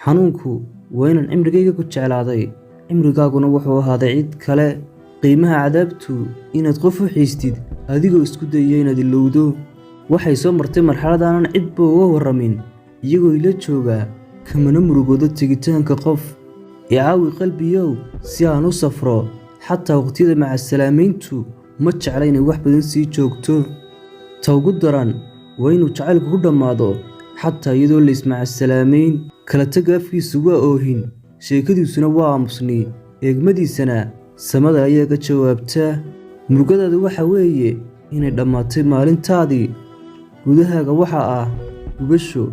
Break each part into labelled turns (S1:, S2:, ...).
S1: xanuunku waa inaan cimrigayga ku jeclaaday, cimrigaaguna wuxuu ahaaday cid kale. qiimaha cadaabtu inaad qof u xiistid adigoo isku dayaya inaad ilowdo. waxay soo martay marxalad aanan cidba uga warramin, iyagoo ila jooga kamana murugoodo tegitaanka qof. icaawi qalbiyow si aan u safro, xataa waqtiyada macasalaameyntu ma jecla inay wax badan sii joogto. ta ugu daran waa inuu jacaylku ku dhammaado xataa iyadoo la ismacasalaameyn. kala taga afkiisu waa oohin, sheekadiisuna waa aamusni, eegmadiisana samada ayaa ka jawaabtaa. murugadaadu waxa weeye inay dhammaatay maalintaadii. gudahaaga waxa ah gubasho,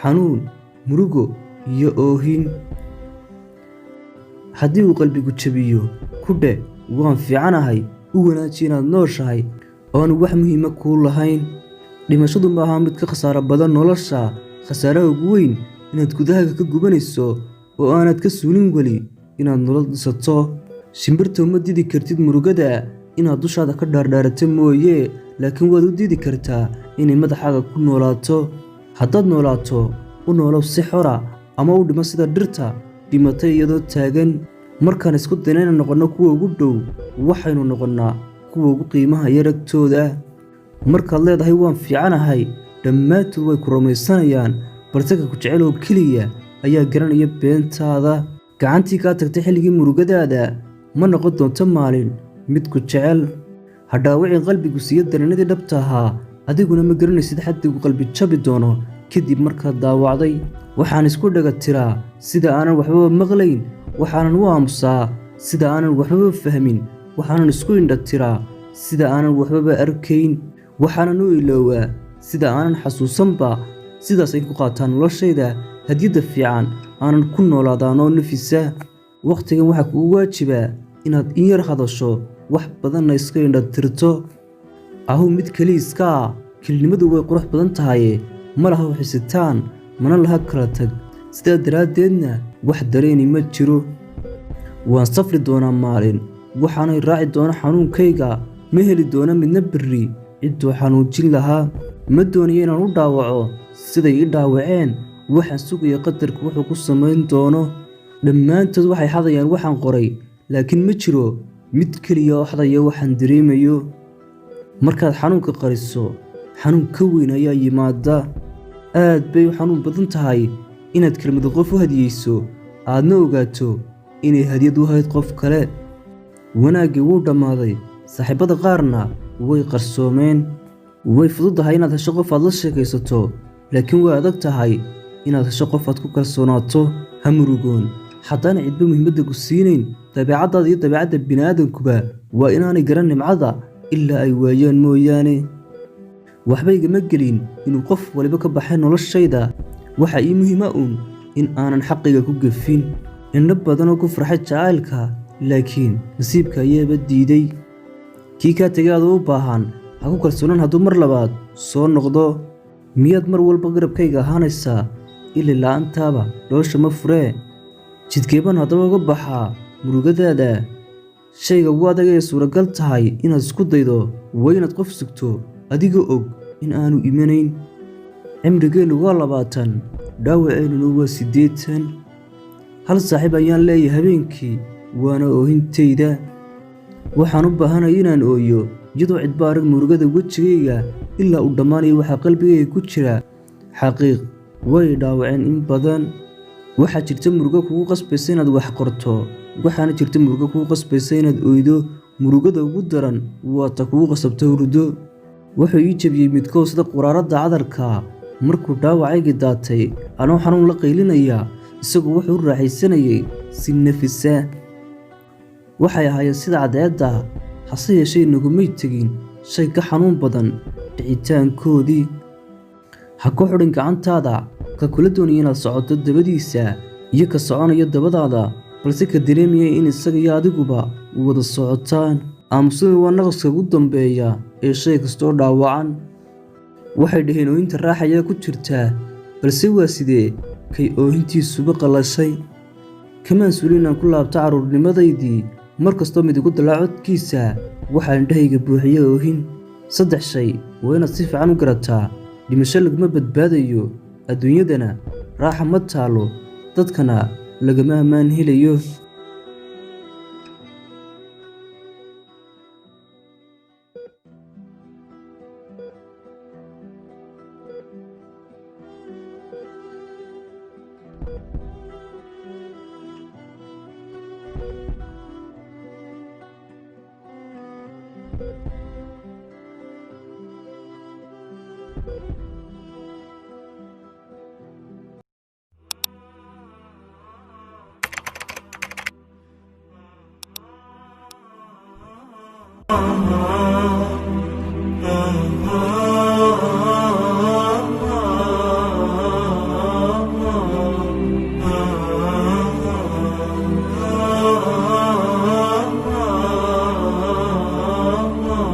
S1: xanuun, murugo iyo oohin. haddii uu qalbigu jabiyo, ku dheh waan fiicanahay, u wanaaji inaad nooshahay oo aanu wax muhiima kuu lahayn. dhimashadu ma aha mid ka khasaaro badan nolosha. khasaaraha ugu weyn inaad gudahaaga ka gubanayso oo aanad ka suulin weli inaad nolol dhisato. shimbirta uma didi kartid murugada inaad dushaada ka dhaardhaarato mooye, laakiin waad u didi kartaa inay madaxaaga ku noolaato. haddaad noolaato, u noolow si xora, ama u dhimo sida dhirta dhimatay iyadoo taagan. markaan isku dayna inaan noqonno kuwa ugu dhow, waxaynu noqonnaa kuwa ugu qiimaha yar agtooda. markaad leedahay waan fiicanahay, dhammaantood way ku rumaysanayaan, balse ka ku jecel oo keliya ayaa garanaya beentaada. gacantii kaa tagtay xilligii murugadaada ma noqon doonto maalin mid ku jecel. ha dhaawicin qalbigu siiyo dareenadii dhabta ahaa, adiguna ma garanaysid xaddigu qalbi jabi doono kadib markaad daawacday. waxaan isku dhaga tiraa sida aanan waxbaba maqlayn, waxaanan u aamusaa sida aanan waxbaba fahmin, waxaanan isku indha tiraa sida aanan waxbaba arkayn, waxaanan u iloowaa sida aanan xasuusanba. sidaas ay ku qaataan noloshayda hadiyadda fiican aanan ku noolaadaanoo nafisa. wakhtigan waxaa kugu waajibaa inaad in yar hadasho, wax badanna iska indha tirto. ahu mid keli iska ah, kelinimadu way qurux badan tahaye ma laha waxisitaan, mana laha kala tag. sidaa daraaddeedna wax dareeni ma jiro. waan safri doonaa maalin, waxaanay raaci doona xanuunkayga, ma heli doona midna berri cidduu xanuujin lahaa. ma doonayo inaan u dhaawaco siday ii dhaawaceen, waxaan sugaya qadarku wuxuu ku samayn doono. dhammaantood waxay xadayaan waxaan qoray, laakiin ma jiro mid keliya oo xadaya waxaan dareemayo. markaad xanuunka qariso, xanuun ka weyn ayaa yimaada. aad bay u xanuun badan tahay inaad kelmad qof u hadiyeyso, aadna ogaato inay hadiyad u hayd qof kale. wanaaggii wuu dhammaaday, saaxiibada qaarna way qarsoomeen. way fududahay inaad hesho qof aad la sheekaysato, laakiin way adag tahay inaad hesho qof aad ku kalsoonaato. ha murugoon, haddaana cidba muhiimadda ku siinayn. dabeecaddaada iyo dabeecadda bini'aadankuba waa inaanay garan nimcada ilaa ay waayaan mooyaane. waxba igama gelin inuu qof waliba ka baxay noloshayda. waxa ii muhiima in aanan xaqayga ku gafin. indho badanoo ku farxay jacaylka, laakiin nasiibka ayaaba diiday. kii kaa tegay adoo u baahan, ha ku kalsoonaan hadduu mar labaad soo noqdo. miyaad mar walba garabkayga ahaanaysaa ili la'aantaaba dhoosha ma furee. jidkeebaan haddaba uga baxaa murugadaada. shayga ugu adag ee suuragal tahay inaad isku daydo waa inaad qof sugto adigoo og in aanu imanayn. cimrigeennu waa 20, dhaawaceennuna waa 80. hal saaxiib ayaan leeyahay habeenkii, waana oohintayda. waxaan u baahanahay inaan ooyo iyadoo cidba arag murugada wejigayga ilaa uu dhammaanayo waxaa qalbigayga ku jira. xaqiiq way dhaawaceen in badan. waxaa jirta murugo kugu qasbaysa inaad wax qorto, waxaana jirta murugo kugu qasbaysa inaad oydo. murugada ugu daran waa ta kugu qasabta hurdo. wuxuu ii jabiyey midkood sida quraaradda cadarka. markuu dhaawacayga daatay anoo xanuun la qaylinaya, isagu wuxuu u raaxaysanayay si nafisa. waxay ahaayeen sida cadceedda, hase yeeshee nagumay tegin shay ka xanuun badan dhicitaankoodii. ha ku xudhin gacantaada ka kula doonaya inaad socoto dabadiisa, iyo ka soconaya dabadaada balse ka dareemaya in isaga iyo adiguba wada socotaan. Aamusadu waa naqaska ugu dambeeya ee shay kastoo dhaawacan. Waxay dhaheen oohinta raax ayaa ku jirtaa, balse waa sidee kay oohintiisuba qalashay. Kamaan suulin inaan ku laabto carruurnimadaydii, mar kastoo mid igu dalaaco codkiisa waxaa indhahayga buuxiya oohin. 3 shay waa inaad si fiican u garataa: dhimasho laguma badbaadayo, adduunyadana raaxa ma taalo, dadkana lagama ammaan helayo.